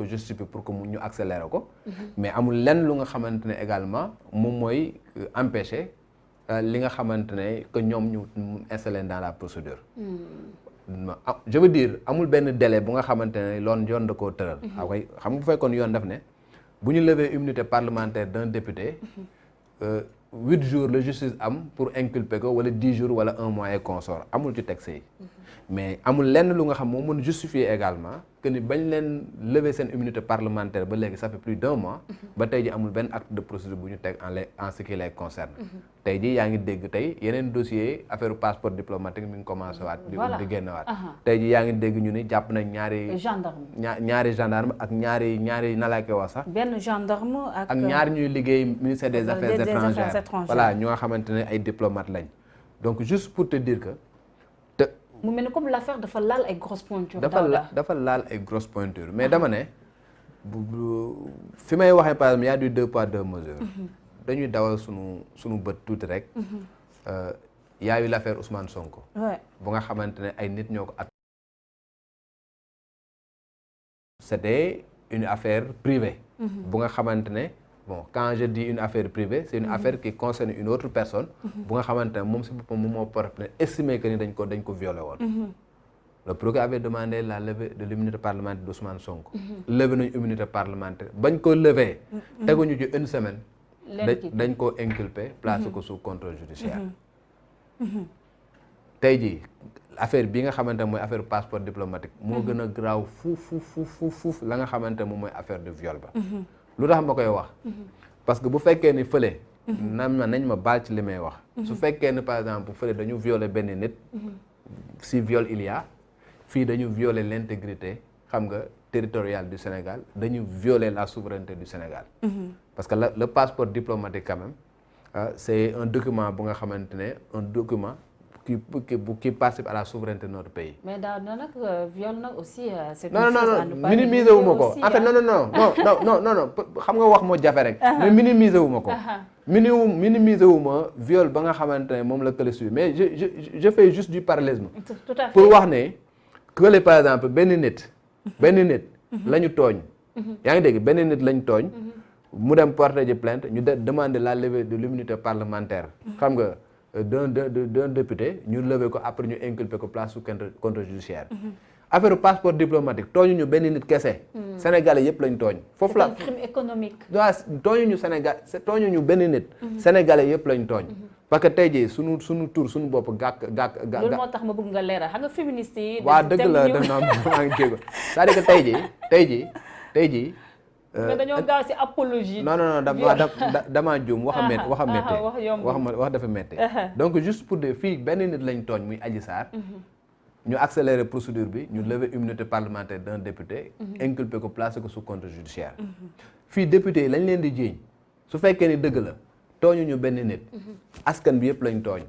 ko justifier pour que mu ñu accélérer ko. mais amul lenn lu nga xamante ne également moom mooy empêcher li nga xamante ne que ñoom ñu installé dans la procédure. je veux dire amul benn délai bu nga xamante ne yoon da koo tëral. xam nga bu fekkoon yoon daf ne bu ñu lever immunité parlementaire d'un député. 8 jours la justice am pour inculper ko wala 10 jours wala 1 mois et consort amul ci texte yi. mais amul lenn lu nga xam moo mën justifier également que ni bañ leen lever seen immunité parlementaire ba léegi ça fait plus d'1 mois. ba tey ji amul benn acte de procédure bu ñu teg en ce qui les concerne. tey ji yaa ngi dégg tey yeneen dossier affaire passeport diplomatique mi ngi commencé waat. di génn waat. tey ji yaa ngi dégg ñu ni jàpp nañ ñaari gendarme ak ñaari nalaake wax sax. benn gendarme ak ñaari ñuy liggéey ministère des affaires étrangères. voilà ñoo xamante ne ay diplomates lañ donc juste pour te dire que. mu mel ni comme l'affaire dafa laal ay grosses pointures. dafa laal ay grosses pointures mais dama ne fi may waxee par exemple y a du 2 poids 2 mesures. dañuy dawal sunu bët tuuti rek. y a eu l'affaire Ousmane Sonko. bu nga xamante ne ay nit ñoo ko at. c'était une affaire privée. bu nga xamante ne bon quand je dis une affaire privée c'est une affaire qui concerne une autre personne. bu nga xamante ne moom si boppam moom moo porté estimé que ni dañ ko violé woon. le procureur avait demandé la levée de l'immunité parlementaire d'Ousmane Sonko. levé nañu immunité parlementaire bañ ko levé. teguñu ci une semaine. dañ koo inculpé placé ko sous contrôle judiciaire. tey jii affaire bi nga xamante ne mooy affaire passeport diplomatique moo gën a graaw fuuf la nga xamante ne moom mooy affaire de viol ba. lu tax ma koy wax. parce que bu fekkee ni fële. nañ ma baal ci li may wax. su fekkee ni par exemple fële dañu violer benn nit. si viol il y a fii dañu violer l'intégrité xam nga territoriale du Sénégal dañu violer la souveraineté du Sénégal. parce que le passeport diplomatique quand même c'est un document bu nga xamante ne un document qui participe à la souveraineté de notre pays. mais daaw na nag viol nag aussi. c'est non minimiser wu ma ko en fait non xam nga wax moo jafe rek. mais minimiser wu ma ko. minimiser wu ma viol ba nga xamante ne moom la kële suy mais je fais juste du parallélisme. tout à fait pour wax ne kële par exemple benn nit la ñu tooñ. yaa ngi dégg benn nit la ñu tooñ. mu dem porter ji plainte ñu demander la levée de l'immunité parlementaire. xam nga. d'un député ñu lever ko après ñu inculper ko place sous contrôle judiciaire. affaire passeport diplomatique tooñu ñu benn nit kese. Sénégalais yëpp lañ tooñ. foofu la c'est un crime économique. waaw tooñu ñu Sénégal tooñu ñu benn nit. Sénégalais yëpp lañ tooñ. parce que tey jii sunu tur sunu bopp gàkk. loolu moo tax ma bëgg nga leeral xam nga féministes yi. waaw dëgg la maa ngi jéego c'est-à-dire que tey jii. mais dañoo gaaw ci apologie. non damaa juum wax dafa métti. donc juste pour dire fii benn nit lañ tooñ muy Adji Sarr. ñu accélérer procédure bi ñu lever immunité parlementaire d'un député. inculper ko placer ko sous contrôle judiciaire. fii député yi lañ leen di jiiñ su fekkee ni dëgg la tooñu ñu benn nit. askan bi yëpp lañ tooñ.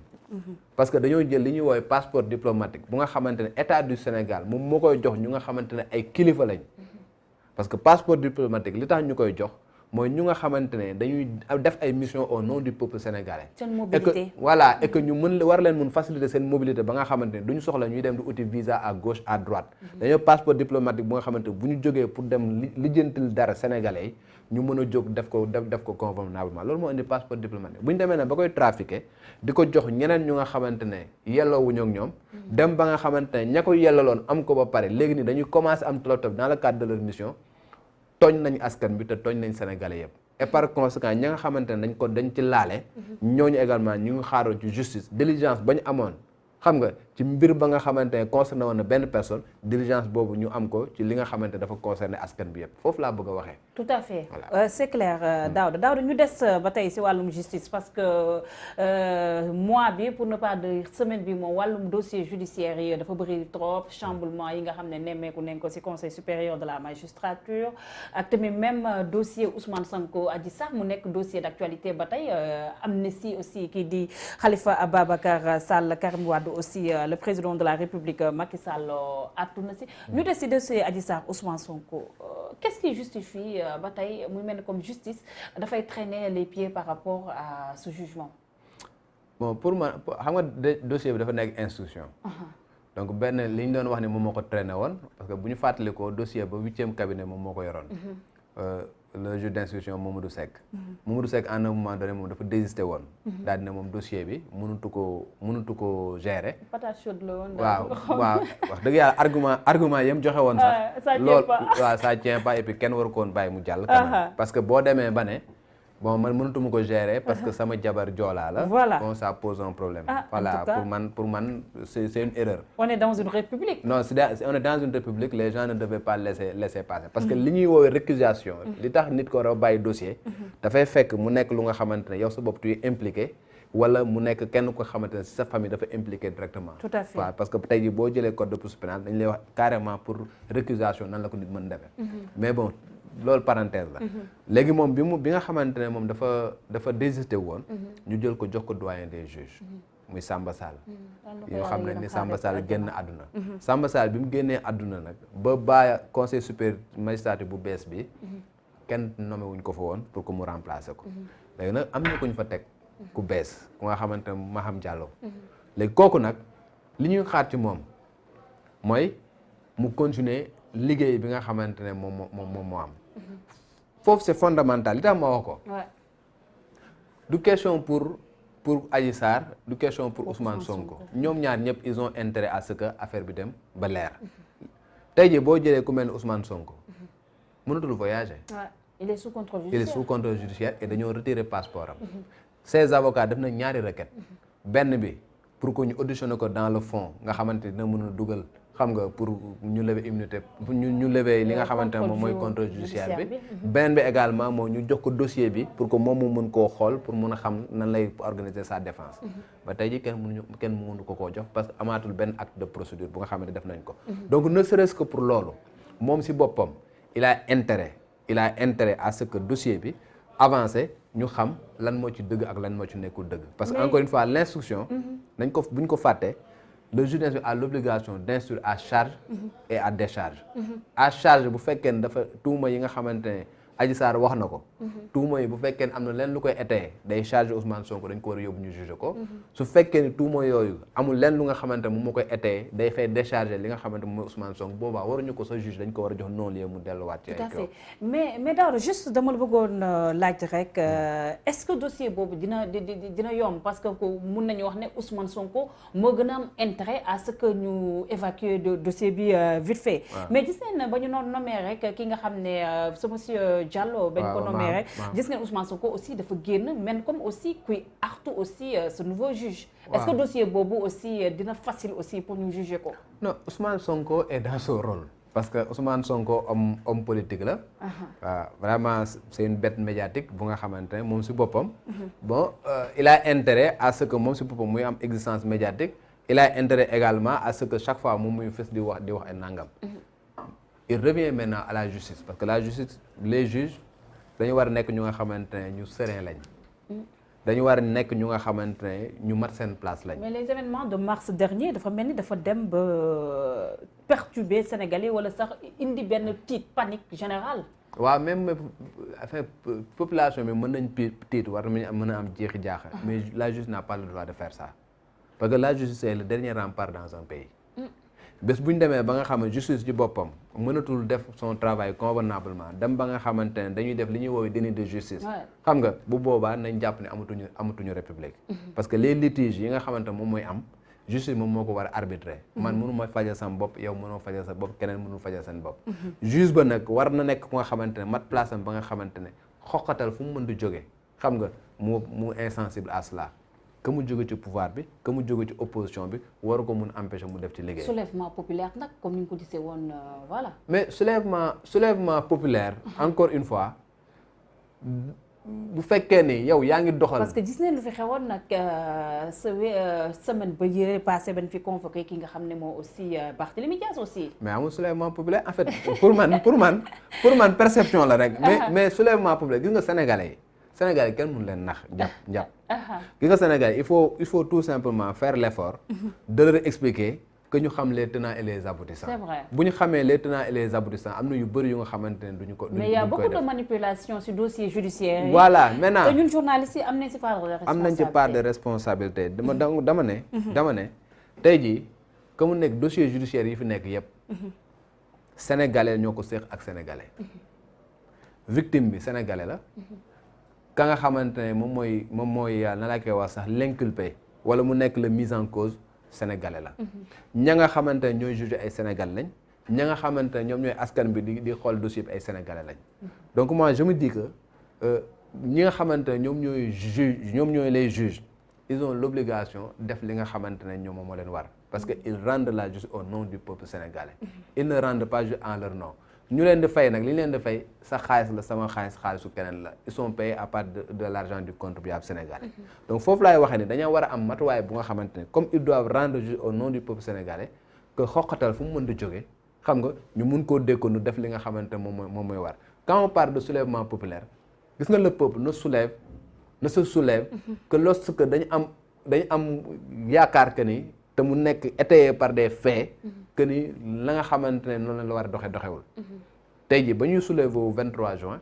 parce que dañoo jël li ñuy woowee passeport diplomatique bu nga xamante ne état du Sénégal moom moo koy jox ñu nga xamante ne ay kilifa lañ. parce que passeport diplomatique li tax ñu koy jox mooy ñu nga xamante ne dañuy def ay mission au nom du peuple sénégalais. seen mobilité et que ñu war leen mun faciliter seen mobilité ba nga xamante ne duñu soxla ñuy dem di uti visa à gauche à droite. dañoo passeport diplomatique bu nga xamante ne bu ñu jógee pour dem lijjantil dara sénégalais yi ñu mën a jóg def ko convenablement loolu moo indi passeport diplomatique bu ñu demee nag ba koy trafiquer di ko jox ñeneen ñu nga xamante ne yelloowuñu ak ñoom. dem ba nga xamante ne ña ko yellaloon am ko ba pare léegi ni dañuy commencer am tolof dans le cadre de leur mission. tooñ nañ askan bi te tooñ nañ sénégalais yëpp et par conséquent ñi nga xamante ne dañ ci laale ñooñu également ñu ngi xaaroon ci justice diligence ba ñu amoon xam nga ci mbir ba nga xamante ne concerné woon na benn personne diligence boobu ñu am ko ci li nga xamante ne dafa concerné askan bi yëpp foofu laa bëgg a waxee. tout à fait c'est clair Daouda ñu des ba tey si wàllum justice parce que mois bi pour ne pas dire semaine bi moom wàllum dossier judiciaire yi dafa bëri trop chamboulement yi nga xam ne nemmeeku nañ ko si conseil supérieur de la magistrature ak tamit même dossier Ousmane Sonko Adji Sarr mu nekk dossier d'actualité ba tey amnistie aussi kii di Khalifa Ababacar Sall Karim Wade aussi le président de la République Macky Sall àttu na si ñu des si dossier Adji Sarr Ousmane Sonko qu'est-ce qui justifie ba tey muy mel ni comme justice dafay traîner les pieds par rapport à ce jugement. bon pour moi xam nga dossier bi dafa nekk instruction. donc benn li ñu doon wax ne moom moo ko traîné woon parce que bu ñu fàttalikoo dossier ba 8e cabinet moom moo ko yoroon. Le juge d'instruction Mamadou Seck. Mamadou Seck à un moment donné moom dafa désisté woon. daal dina moom dossier bi mënutu ko gérer. patate chaude la woon. waaw wax dëgg yàlla argument yam joxe woon sax. loolu waaw ça tient pas et puis kenn waru ko woon bàyyi mu jàll. quand même parce que boo demee ba ne bon man mënatuma ko gérer parce que sama jabar joolaa la. voilà bon ça pose un problème. voilà pour man c'est une erreur. on est dans une république. non on est dans une république les gens ne devaient pas laisser passer. parce que li ñuy woowee récusation. li tax nit ko war a bàyyi dossier. dafay fekk mu nekk lu nga xamante ne yow sa bopp tu es impliqué. wala mu nekk kenn ko xamante ne si sa famille dafa impliqué directement. tout à fait waaw parce que tey jii boo jëlee code de procédure pénale dañu lay wax carrément pour récusation nan la ko nit mën defee. mais bon. loolu parenthèse la. léegi moom bi nga xamante ne moom dafa désisté woon. ñu jël ko jox ko doyen des juges. muy Samba Sall. yoo xam ne ni Samba Sall génn àdduna. Samba Sall bi mu génnee àdduna nag ba conseil supérieur magistrature bu bees bi. kenn nommé wuñ ko fa woon pour que mu remplacer ko. léegi nag am na ku ñu fa teg ku bees ku nga xamante ne Maham Diallo. léegi kooku nag li ñuy xaar ci moom mooy mu continuer liggéey bi nga xamante ne moom moo am. foofu c'est fondamental li tax ma wax ko. du question pour Adji Sarr du question pour Ousmane Sonko. ñoom ñaar ñëpp ils ont intérêt à ce que affaire bi dem ba leer. tey jii boo jëlee ku mel ni Ousmane Sonko mënatul voyager. il est sous contrôle judiciaire. il est sous contrôle judiciaire et dañoo retirer passeport am. ses avocats def na ñaari requête. benn bi pour que ñu auditionner ko dans le fond nga xamante dina mën a dugal. xam nga pour ñu lever immunité ñu lever li nga xamante ne moom mooy contrôle judiciaire bi. benn bi également moo ñu jox ko dossier bi pour que moom mu mën koo xool pour mun a xam nan lay organiser sa défense. ba tey ji kenn mënu ko koo jox parce que amaatul benn acte de procédure bu nga xamante def nañ ko. donc ne serait-ce que pour loolu moom si boppam il a intérêt à ce que dossier bi avancé ñu xam lan moo ci dëgg ak lan moo ci nekkul dëgg. parce que encore une fois l'instruction. nañ ko buñ ko fàttee. le juge d'instruction a l'obligation d'instruire à charge et à décharge. à charge bu fekkee ne dafa tuuma yi nga xamante ne Adji Sarr wax na ko. tuuma yi bu fekkee ne am na leen lu koy étayer day charger Ousmane Sonko dañ ko war a yóbbu ñu juger ko. su fekkee ne tuuma yooyu amul leen lu nga xamante ne moom moo koy étayer day fay décharger li nga xamante ne mooy Ousmane Sonko boobaa waruñu ko sa juge dañ ko war a jox non-lieu mu delluwaat ci ay tout à fait mais Daouda juste dama la bëggoon laaj rek est-ce que dossier boobu dina yomb parce que mun nañu wax ne Ousmane Sonko moo gën a am intérêt à ce que ñu évacuer dossier bi vite fait. mais gis nañ ne ba ñu nommé rek ki nga xam ne ce monsieur Diallo bañ ko nommé rek gis ngeen Ousmane Sonko aussi dafa génn men comme aussi kuy artu aussi ce nouveau juge. est-ce que dossier boobu aussi dina facile aussi pour ñu juger ko. non Ousmane Sonko est dans son rôle. parce que Ousmane Sonko homme politique la. waaw vraiment c'est une bête médiatique bu nga xamante ne moom si boppam. bon il a intérêt à ce que moom si boppam muy am existence médiatique. il a intérêt également à ce que chaque fois moom muy fës di wax ay nangam. il revient maintenant à la justice parce que la justice les juges dañu war a nekk ñu nga xamante ne ñu serein lañ. dañu war a nekk ñu nga xamante ne ñu mat seen place lañ. mais les événements de mars dernier dafa mel ni dafa dem ba perturber Sénégalais wala sax indi benn panique générale. waaw même enfin population bi mën nañ tiit war nañu mën a am jeexi jaaxa. mais la justice n'a pas le droit de faire ça parce que la justice c'est le dernier rempart dans un pays. bés bu ñu demee ba nga xam ne justice ci boppam mënatul def son travail convenablement dem ba nga xamante ne dañuy def li ñuy woowee déni de justice. xam nga bu boobaa nañ jàpp ne amatuñu république. parce que les litiges yi nga xamante moom mooy am justice moom moo ko war a arbitrer. man mënu ma fajal sama bopp yow mënoo fajal sa bopp keneen mënul fajal seen bopp. juge ba nag war na nekk ku nga xamante ne mat place am ba nga xamante ne xoqatal fu mu mën di jóge xam nga mu insensible à cela. que mu jóge ci pouvoir bi que mu jóge ci opposition bi waru ko mun empêcher mu def ci liggéey. soulèvement populaire nag comme ni nga ko gisee woon voilà. mais soulèvement populaire. encore une fois bu fekkee ni yow yaa ngi doxal. parce que gis nañ lu fi xewoon nag semaine ba yële passé ban fi convoqué ki nga xam ne moo aussi Barthélémy Dias aussi. mais amul soulèvement populaire en fait pour man perception la rek. mais soulèvement populaire gis nga sénégalais yi. Sénégal yi kenn mënu leen nax jàpp. Gis nga Sénégal il faut tout simplement faire l'effort de leur expliquer que ñu xam les tenants et les aboutissants. C'est vrai. bu ñu xamee les tenants et les aboutissants am na yu bëri yu nga xamante ne duñu ko. mais il y a beaucoup de manipulation sur dossier judiciaire. voilà maintenant te ñun journalistes yi am nañ ci part de responsabilité. am nañ ci part de responsabilité dama ne. tey jii que mu nekk dossier judiciaire yi fi nekk yëpp sénégalais ñoo ko séq ak sénégalais victime bi sénégalais la ka nga xamante ne moom mooy na laa koy wax sax l'inculpé wala mu nekk le mise en cause sénégalais la ña nga xamante ne ñooy juger ay sénégalais lañ ña nga xamante ne ñoom ñooy askan bi di xool dossier bi ay sénégalais lañ donc moi je me dis que ñi nga xamante ne ñoom ñooy les juges ils ont l'obligation def li nga xamante ne ñoom moo leen war parce que ils rendent la justice au nom du peuple sénégalais ils ne rendent pas juste en leur nom ñu leen di fay nag li ñu leen di fay sa xaalis la sama xaalisu keneen la ils sont payés à part de l'argent du contribuable sénégalais donc foofu laay waxee ni dañoo war a am matuwaay bu nga xamante ne comme ils doivent rendre justice au nom du peuple sénégalais que xoqatal fu mu mën di jógee xam nga ñu mun koo dékkoonu def li nga xamante ne moom mooy war quand on parle de soulèvement populaire gis nga le peuple ne se soulève que lorsque dañu am yaakaar que ni te mu nekk étayé par des faits que ni la nga xamante ne noonu la war a doxewul tey jii ba ñuy soulever au 23 juin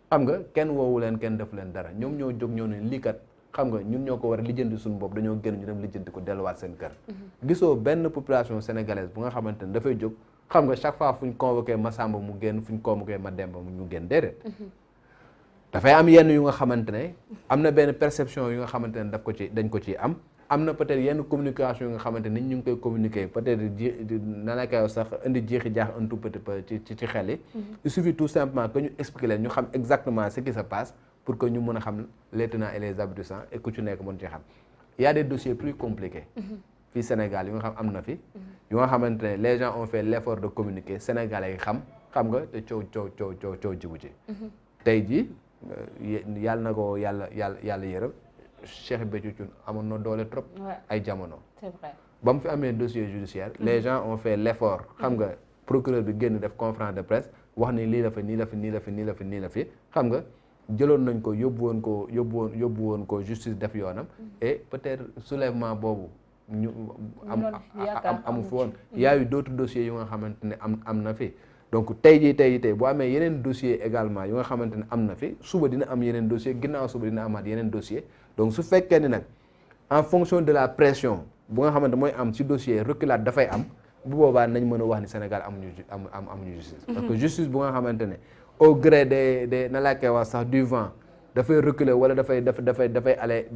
xam nga kenn woowu leen kenn def leen dara ñoom ñoo jóg ñoo ne lii kat xam nga ñun ñoo ko war a lijjanti suñu bopp dañoo génn ñu dem lijjanti ko delluwaat seen kër gisoo benn population sénégalaise bu nga xamante ne dafay jóg xam nga chaque fois fu ñu convoqué Massamba mu génn fu ñu convoqué Mademba ñu génn déedéet dafay am yenn yu nga xamante ne am na benn perception yu nga xamante ne dañ ko ci am na peut-être yenn communication yu nga xamante ni ñu ngi koy communiquer peut-être na la koy sax indi jeexi jaax un tout petit peu ci xel yi il suffit tout simplement que ñu expliquer leen ñu xam exactement ce qui se passe pour que ñu mën a xam les tenants et les aboutissants et ku ci nekk mën ci xam il y a des dossiers plus compliqués fii Sénégal yu nga xam am na fi yu nga xamante ne les gens ont fait l'effort de communiquer sénégalais yi xam nga te coow jigu ci tey jii yàlla na ko yàlla yërëm Cheikh Béthio Thioune amoon na doole trop ay jamono c'est vrai ba mu fi amee dossier judiciaire les gens ont fait l'effort xam nga procureur bi génn def conférence de presse wax ni lii la fi nii la fi xam nga jëloon nañ ko yóbbu woon ko justice def yoonam et peut-être soulèvement boobu ñu amu fi woon y a eu d'autres dossiers yu nga xamante ne am na fi donc tey jii boo amee yeneen dossier également yu nga xamante ne am na fi suba dina am yeneen dossier ginnaaw suba dina amaat yeneen dossier donc su fekkee ni nag en fonction de la pression bu nga xamante mooy am ci dossier reculade dafay am bu boobaa nañ mën a wax ni Sénégal amuñu justice parce que justice bu nga xamante ne au gré des na laa koy wax sax du vent dafay reculer wala dafay aller